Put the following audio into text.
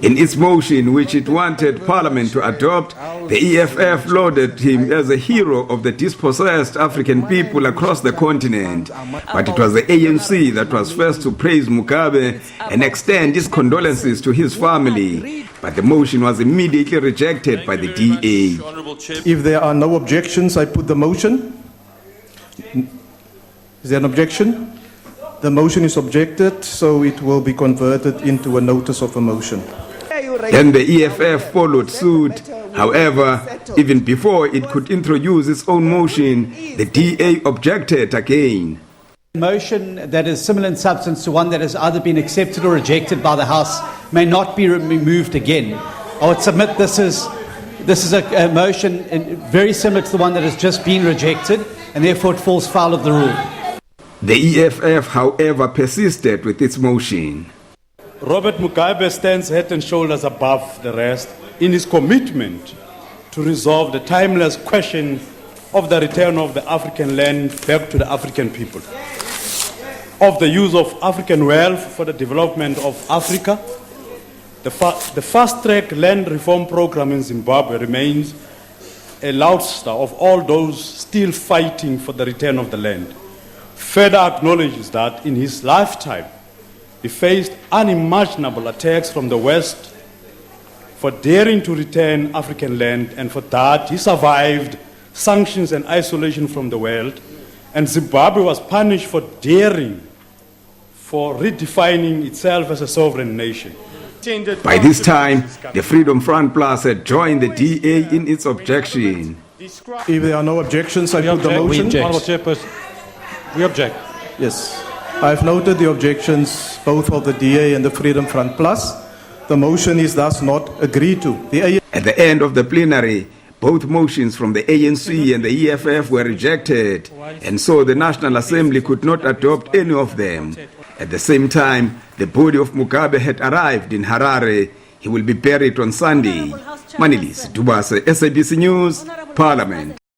In its motion, which it wanted Parliament to adopt, the EFF lauded him as a hero of the dispossessed African people across the continent. But it was the ANC that was first to praise Mugabe and extend its condolences to his family. But the motion was immediately rejected by the DA. If there are no objections, I put the motion. Is there an objection? The motion is objected, so it will be converted into a notice of a motion. Then the EFF followed suit. However, even before it could introduce its own motion, the DA objected again. A motion that is similar in substance to one that has either been accepted or rejected by the House may not be removed again. I would submit this is a motion very similar to the one that has just been rejected, and therefore it falls foul of the rule. The EFF, however, persisted with its motion. Robert Mugabe stands head and shoulders above the rest in his commitment to resolve the timeless question of the return of the African land back to the African people, of the use of African wealth for the development of Africa. The fast-track land reform program in Zimbabwe remains a lodestar of all those still fighting for the return of the land. Further acknowledges that in his lifetime, he faced unimaginable attacks from the West for daring to return African land, and for that he survived sanctions and isolation from the world, and Zimbabwe was punished for daring, for redefining itself as a sovereign nation. By this time, the Freedom Front Plus had joined the DA in its objection. If there are no objections, I put the motion. Honourable Chairperson, we object. Yes. I have noted the objections both of the DA and the Freedom Front Plus. The motion is thus not agreed to. At the end of the plenary, both motions from the ANC and the EFF were rejected, and so the National Assembly could not adopt any of them. At the same time, the body of Mugabe had arrived in Harare. He will be buried on Sunday. Manelisi Dubase, SABC News, Parliament.